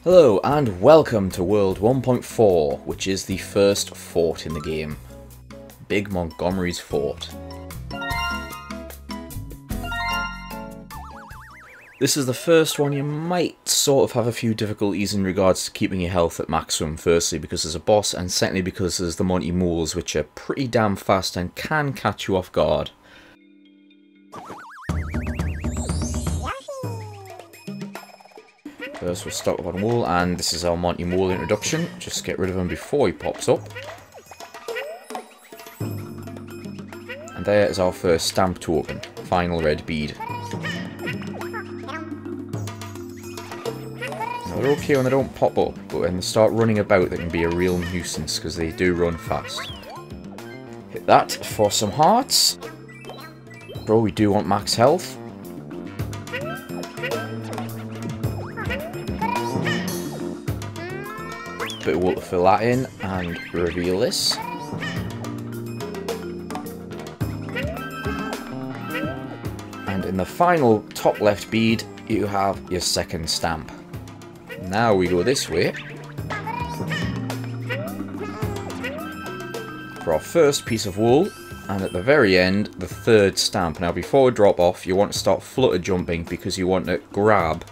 Hello and welcome to World 1.4, which is the first fort in the game. Big Montgomery's Fort. This is the first one. You might sort of have a few difficulties in regards to keeping your health at maximum, firstly because there's a boss, and secondly because there's the Monty Moles, which are pretty damn fast and can catch you off guard. First we'll stock up on wool, and this is our Monty Mole introduction. Just get rid of him before he pops up. And there is our first stamp token, final red bead. Now they're okay when they don't pop up, but when they start running about they can be a real nuisance because they do run fast. Hit that for some hearts. Bro, we do want max health. Bit of wool to fill that in and reveal this. And in the final top left bead you have your second stamp. Now we go this way for our first piece of wool, and at the very end the third stamp. Now before we drop off you want to start flutter jumping because you want to grab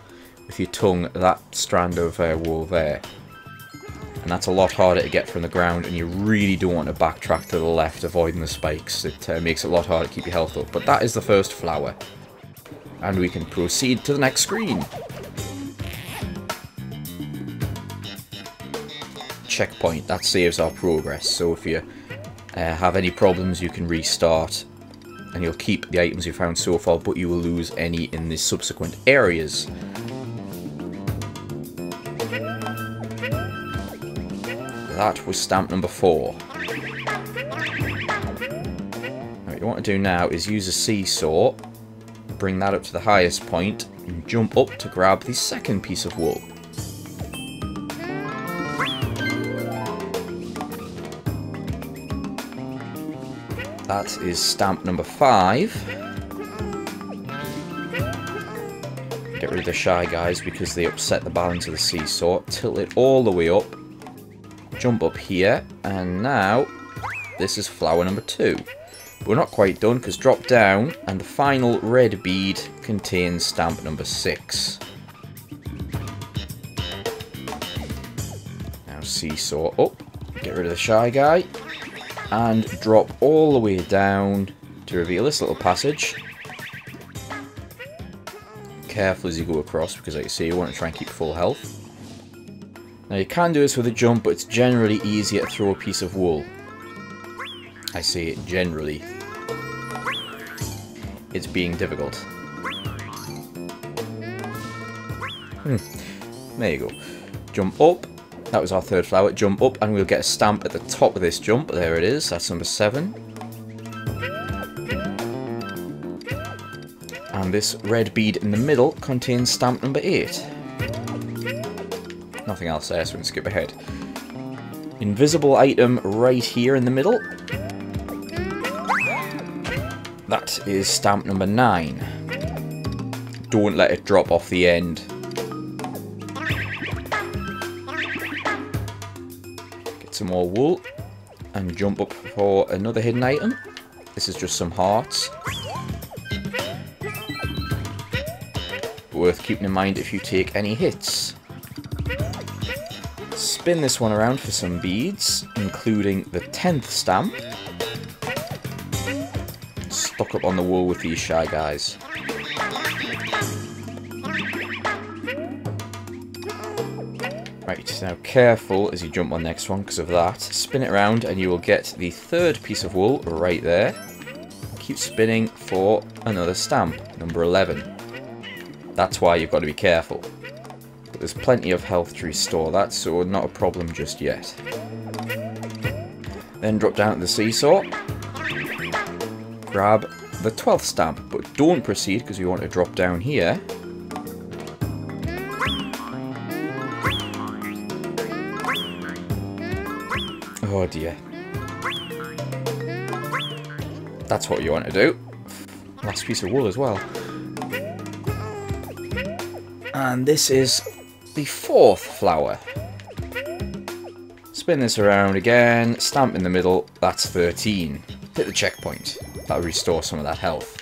with your tongue that strand of wool there. And that's a lot harder to get from the ground, and you really don't want to backtrack to the left, avoiding the spikes. It makes it a lot harder to keep your health up. But that is the first flower. And we can proceed to the next screen. Checkpoint, that saves our progress. So if you have any problems, you can restart. And you'll keep the items you found so far, but you will lose any in the subsequent areas. That was stamp number 4. What you want to do now is use a seesaw, bring that up to the highest point, and jump up to grab the second piece of wool. That is stamp number 5. Get rid of the Shy Guys because they upset the balance of the seesaw. Tilt it all the way up. Jump up here, and now this is flower number 2. But we're not quite done because drop down and the final red bead contains stamp number 6. Now seesaw up, get rid of the Shy Guy, and drop all the way down to reveal this little passage. Careful as you go across because, like you say, you want to try and keep full health. Now you can do this with a jump, but it's generally easier to throw a piece of wool. I say it generally. It's being difficult. There you go. Jump up. That was our third flower. Jump up and we'll get a stamp at the top of this jump. There it is. That's number 7. And this red bead in the middle contains stamp number 8. Nothing else there, so we can skip ahead. Invisible item right here in the middle. That is stamp number 9. Don't let it drop off the end. Get some more wool and jump up for another hidden item. This is just some hearts. Worth keeping in mind if you take any hits. Spin this one around for some beads, including the 10th stamp. Stock up on the wool with these Shy Guys. Right, now careful as you jump on the next one because of that. Spin it around and you will get the 3rd piece of wool right there. Keep spinning for another stamp, number 11. That's why you've got to be careful. There's plenty of health to restore that, so not a problem just yet. Then drop down to the seesaw. Grab the 12th stamp, but don't proceed because you want to drop down here. Oh dear. That's what you want to do. Last piece of wool as well. And this is the 4th flower. Spin this around again, stamp in the middle, that's 13. Hit the checkpoint. That'll restore some of that health.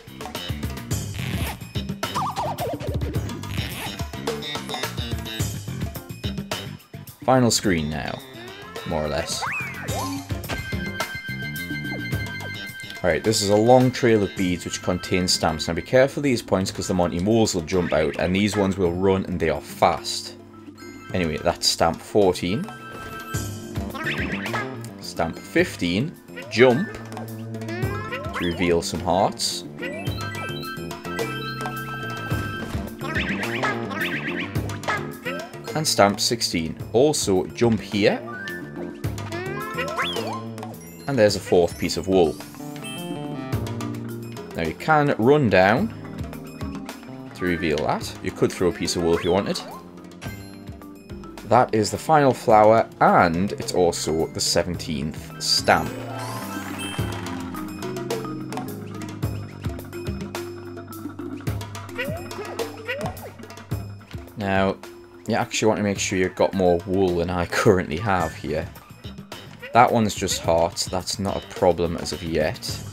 Final screen now, more or less. Alright, this is a long trail of beads which contain stamps. Now be careful of these points because the Monty Moles will jump out and these ones will run and they are fast. Anyway, that's stamp 14. Stamp 15, jump to reveal some hearts. And stamp 16. Also jump here. And there's a 4th piece of wool. Now you can run down to reveal that. You could throw a piece of wool if you wanted. That is the final flower and it's also the 17th stamp. Now, you actually want to make sure you've got more wool than I currently have here. That one's just hearts, that's not a problem as of yet.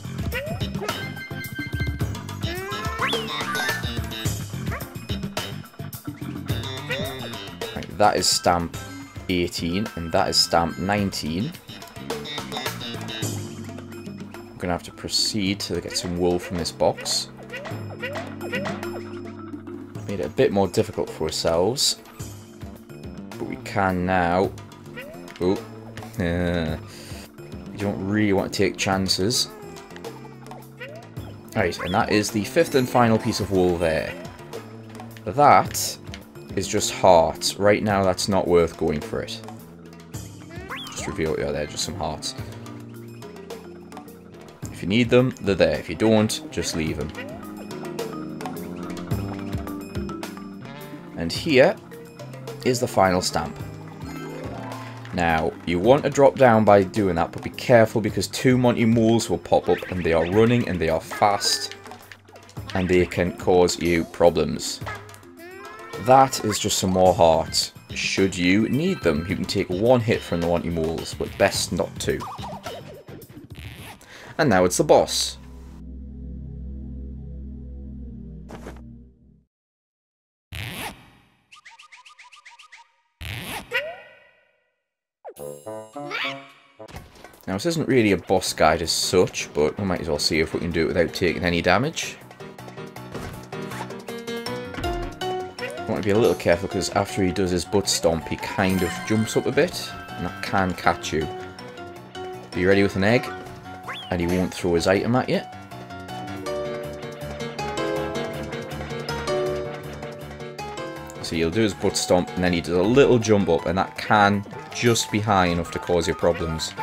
Right, that is stamp 18 and that is stamp 19. I'm going to have to proceed to get some wool from this box. Made it a bit more difficult for ourselves. But we can now. Oh, you don't really want to take chances. Right, and that is the 5th and final piece of wool there. That is just hearts. Right now, that's not worth going for it. Just reveal what you are there, just some hearts. If you need them, they're there. If you don't, just leave them. And here is the final stamp. Now, you want to drop down by doing that, but be careful because 2 Monty Moles will pop up and they are running and they are fast and they can cause you problems. That is just some more hearts. Should you need them, you can take 1 hit from the Monty Moles, but best not to. And now it's the boss. Now this isn't really a boss guide as such, but we might as well see if we can do it without taking any damage. You want to be a little careful because after he does his butt stomp he kind of jumps up a bit and that can catch you. Are you ready with an egg? And he won't throw his item at you. So you'll do his butt stomp and then he does a little jump up and that can just be high enough to cause you problems.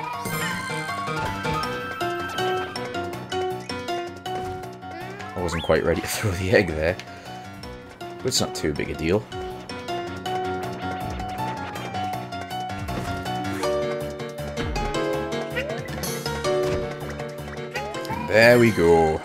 I wasn't quite ready to throw the egg there, but it's not too big a deal. And there we go.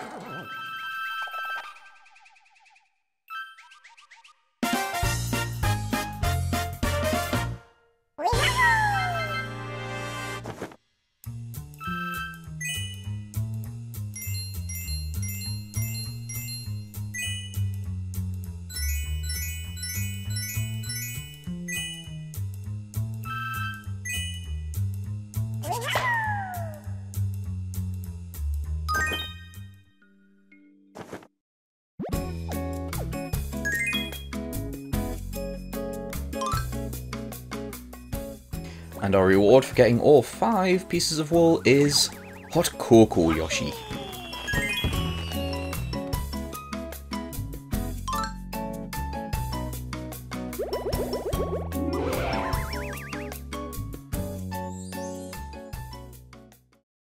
And our reward for getting all 5 pieces of wool is hot cocoa, Yoshi.